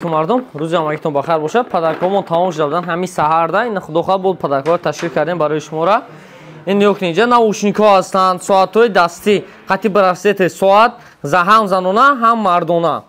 مردم روز همگیتون بخیر باشه. پدرکامون تمام شدن همین سحرده. این خدا خواهد بود پدرکام تشکیل کردیم برای شما را. این یک اینجا ناوشنیک‌ها هستند، ساعت‌های دستی، خطی براسته ساعت هم زنونه هم مردونه.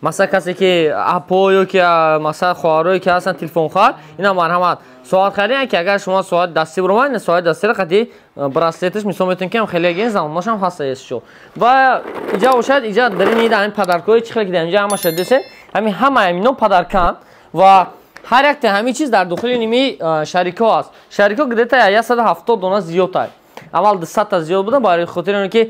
مثلا کسی که اپو که مثلا خواهرایی که هستن تلفن خواهر اینا مرحمت ساعت خریدن که اگر شما ساعت دستی بروین ساعت دستی را خطی براسلتش مثلا میتون که خیلی گین زمانش هم هست شو و اینجا باشد اینجا در این پدرکای چه خیلی اینجا همه شده همه اینا پدرکان و هر یک همین چیز در داخل نیمی شریکا است. شریکا گذشته 170 دونه زیاد است. اول 200 تا زیاد بودن برای خاطر اینکه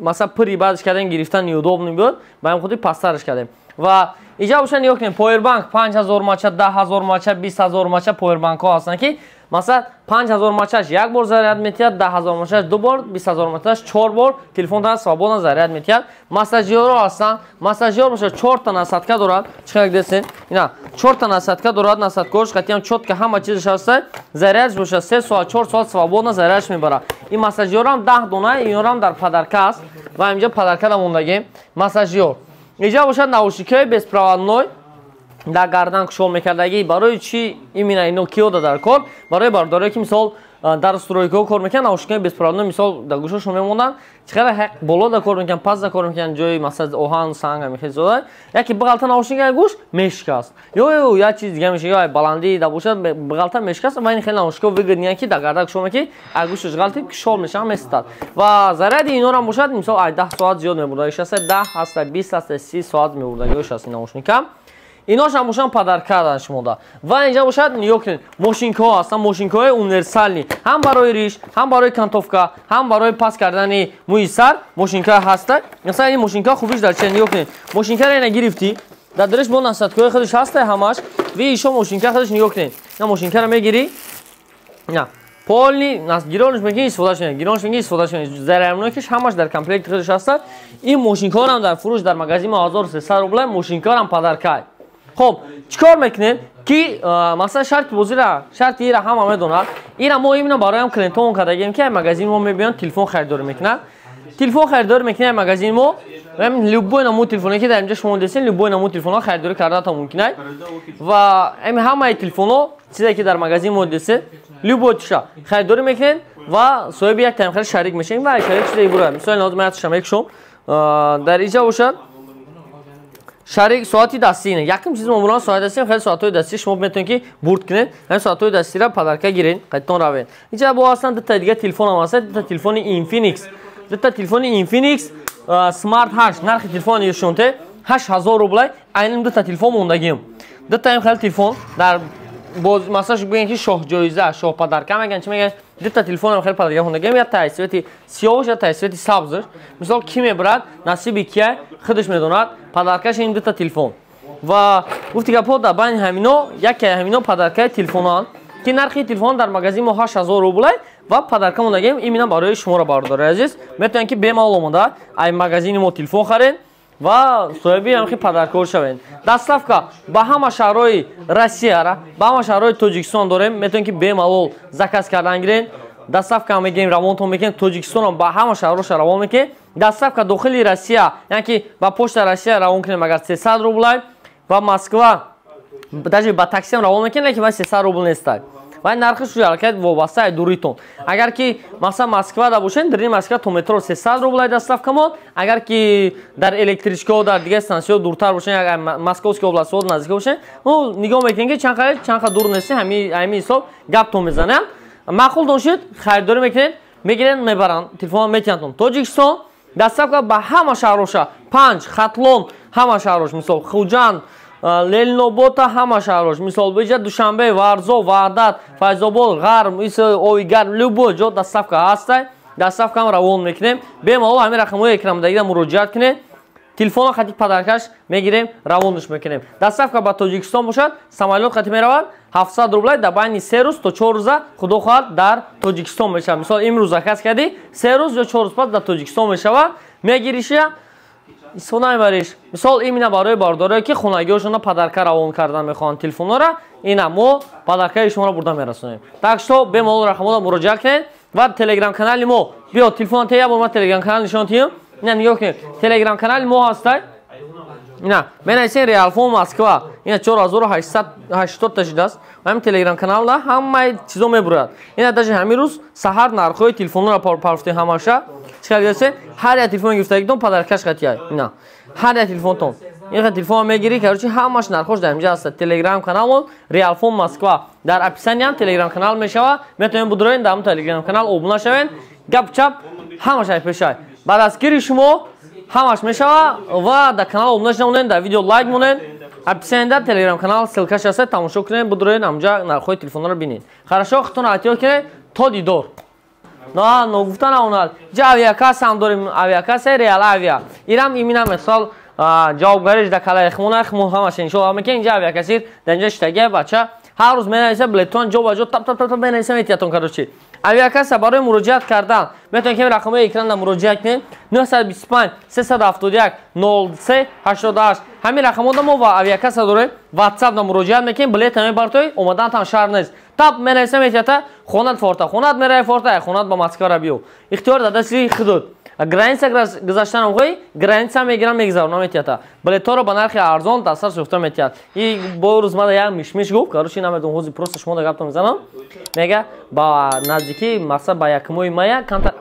مثلا پری بعدش کردن گرفتن یودوب نمیاد باید خودی پسترش کردیم و اینجا باشن یک پاور بانک 5000 ماچه 10000 ماچه 20000 ماچه پاور بانک ها هستن که مثلا 5000 ماچش یک بار ضرورت میتید 10000 ماچش دو بار 20000 ماچش 4 بار تلفن تا سوابون ضرورت میتید مساجیور هستن مساجیور باشه 4 تا نساتکا دارد چقدر دستین اینا 4 تا نساتکا دارد نساتکاش قطعا چوت که همه چیزش هست ضرورت باشه 3 ساعت 4 ساعت سوابون ضرورت میبره این مساجیور هم 10 دونه اینا هم در پدرکا است و اینجا پدرکا موندگی مساجیور اینجا باشد ناوشنیک‌های безпроводной در گردن کشول میکردگی برای چی ایمینا اینو کیو در کار برای برداری که مثال در استرویکو کار میکنن ناوشنیک‌های безпроводной مثال در گوشش میمونن چقدر بالا در کار میکنن پس در کار میکنن جای مثلا اوهان سنگ میخواد زوده یکی بغلط ناوشنیک گوش مشکاست یا چیز دیگه میشه یا بلندی در باشد بغلط مشکاست و این خیلی ناوشنیک‌ها وگرنیان که در گردن کشول میکنه گوشش غلطی کشول میشن میستاد و ضرر اینا رو باشد مثال 10 ساعت زیاد میبرده شاست 10 هست 20 هست 30 ساعت میبرده شاست ناوشنیکم ایناش هم باشن پدرکا شما و اینجا باشد یک ماشین‌ها هستن ماشین‌های اونیورسالی هم برای ریش هم برای کانتوفکا هم برای پاس کردن موی سر ماشین‌ها هستن مثلا این ماشین‌ها خوبیش در چه یک ماشین‌ها رو نگرفتی در درش با نساتکای خودش هست همش و ایشون ماشین‌ها خودش نیوک نه ماشین‌ها رو میگیری نه پولنی ناس گیرونش میگی استفاده شده گیرونش میگی استفاده شده ضررمناکش همش در کامپلکت خودش هست این ماشین‌ها هم در فروش در مغازه 1300 روبل ماشین‌ها هم پدرکا خب چیکار میکنین که مثلا شرط بازی را شرط ایرا هم میدونن ایرا ما اینا برای هم کلینتون کردیم که مغازه ما میبینن تلفن خریدار میکنن تلفن خریدار میکنن مغازه ما همین لوبوی نمو تلفنی که در اینجا شما دیدین لوبوی نمو تلفن ها خریدار کرده تا ممکنه و همه تلفن ها چیزی که در مغازه ما دیدین لوبوی چا خریدار میکنن و صاحب یک تیم خرید شریک میشین و شریک چیزی برای مثلا لازم است شما یک شم در اینجا باشد شریک ساعتی دستی نه یکم چیز معمولا ساعت دستی خیلی ساعت‌های دستی شما میتونید که بورد کنید همین ساعت‌های دستی را پدرکا گیرین قطعاً روین اینجا با اصلا دو تا دیگه تلفن هم هست دو تا تلفن اینفینیکس دو تا تلفن اینفینیکس سمارت 8 نرخ تلفن ایشونته 8000 روبل عین دو تا تلفن موندگیم دو تا خیلی تلفن در باز مثلا بگین که شاه جایزه شاه پدرکا میگن چی میگن دو تا تلفن هم خیلی پدرکا موندگیم یا تایسوتی سیاوش یا تایسوتی سبز مثلا کی میبرد نصیب کیه خودش میدوند پدرکاش این دو تا تلفن و گفتی که پود بین همینا یکی همینا پدرکای تلفنان که نرخ تلفن در مغازه ما 8000 روبل و پدرکا موندگیم اینا برای شما را برداره عزیز میتونن که به مال اومده ای مغازه ما تلفن خرید و صاحبی هم که پدرکا شوین دستافکا با همه شهرهای روسیه را با همه شهرهای تاجیکستان داریم میتونن که به مال زکات کردن گیرین دستافکا میگیم روان تو میگن تاجیکستان هم با همه شهرش روان میکنه دستافکا داخل روسیه یعنی که با پشت روسیه روان کنه مگر 300 روبل و مسکو даже با تاکسی هم روان میکنه که 300 روبل نیست و نرخش رو حرکت وابسته دوریتون اگر که مثلا مسکو دا باشین در این مسکو تو مترو 300 روبل دستافکا مون اگر که در الکتریکا و در دیگه استانسیون دورتر باشین اگر مسکوسکی اوبلاست و نزدیک باشین او نگاه میکنین که چند دور نیست همین حساب گپ تو میزنن معقول داشتید خریداری میکنین میگیرن میبرن تلفن میتونن تاجیکستان دستافکا با همه شهرها 5 خطلون همه شهرش مثال خوجند للنوبوتا همه شهرش مثال بجا دوشنبه ورزو وحدت فیض‌آباد غرب اویگر لوبو جا دستافکا هست دستافکا هم روان میکنیم به ما همین رقم‌های اکرام دیگه مراجعت کنید تلفن خطی پدرکاش میگیریم روانش میکنیم دستافکا با تاجیکستان باشد سمالیات خطی میرود 700 روبل در بین 3 روز تا 4 روز خدا خواهد در تاجیکستان میشه مثلا امروز زکات کردی 3 روز یا 4 روز بعد در تاجیکستان میشه میگیریش سونای باریش مثال اینا برای بارداری که خونگیشون پدرکا روان کردن میخوان تلفن را اینا ما پدرکای شما را برده میرسونیم تاکسو به مول رقم مراجعه کنید و تلگرام کانال ما بیا تلفن تیا با ما تلگرام کانال نشون تیم نه نیوک تلگرام کانال ما هست اینا بنویسین ریالفون مسکو اینا 4880 تا شده است و همین تلگرام کانال لا همه چیزا میبرد. اینا داشته همین روز سحر نرخ‌های تلفن را پرفته همشه چیکار گرفته هر یک تلفن گرفته یکدون پدرکش قطعی اینا هر یک تلفن تون این تلفن میگیری که هرچی همش نرخش در اینجا است. تلگرام کانال ریالفون مسکو در اپلیکیشن هم تلگرام کانال میشوه میتونین بدروین در تلگرام کانال ابونه شوین گپ چپ همش پیشای بعد از گیری شما همش میشوه و در کانال ابونه شونین در ویدیو لایک مونین اپلیکیشن در تلگرام کانال سلکش است تماشا کنین بدروین همجا نرخ‌های تلفن رو ببینید. خراشو خودتون احتیاط کنین تا دیدار. نه گفتن اونال جا اویاکاس هم داریم اویاکاس ریال اویا ایرام ایمینا مثال جوابگاریش در کلای خمون همش این شو میگه اینجا اویاکاسیر در اینجا اشتگی بچه هر روز مینویسه بلیتون جو با جو تاپ مینویسه میتیاتون کارچی اویاکاس برای مراجعت کردن میتونید که رقم اکران در مراجعه کنید 925 371 03 88 همین رقم ما و اویاکاس داره واتساپ در مراجعت میکنید بلیت همین براتون اومدن تان شهر نیست تاپ مینویسه میتیاتا خونت فورتا خونت میره فورتا خونت با مسکو را بیو اختیار داده سی حدود گرانس گذاشتن اوی گرانس هم میگیرن میگذارن میتیاتا بلیط رو به نرخ ارزان دسترس سوفت میتیات این با روز ما یک میشمیش گفت کاروش اینا میدون حوزی پروسه شما دا گفتم میزنم میگه با نزدیکی مثلا با یک موی مایا کانت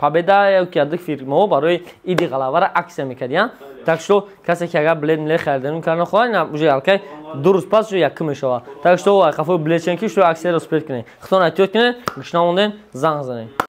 победа یکی از فیرما برای ایدی غلبه را عکس میکردن так что کسی که اگر بلیط ملی خریدن کردن خواهد نه بوجه الکی دو روز پس جو یک میشوه так что خفو بلیط چنکی شو عکس رو سپرید کنین خودتون احتیاط کنین گشناموندن زنگ زنین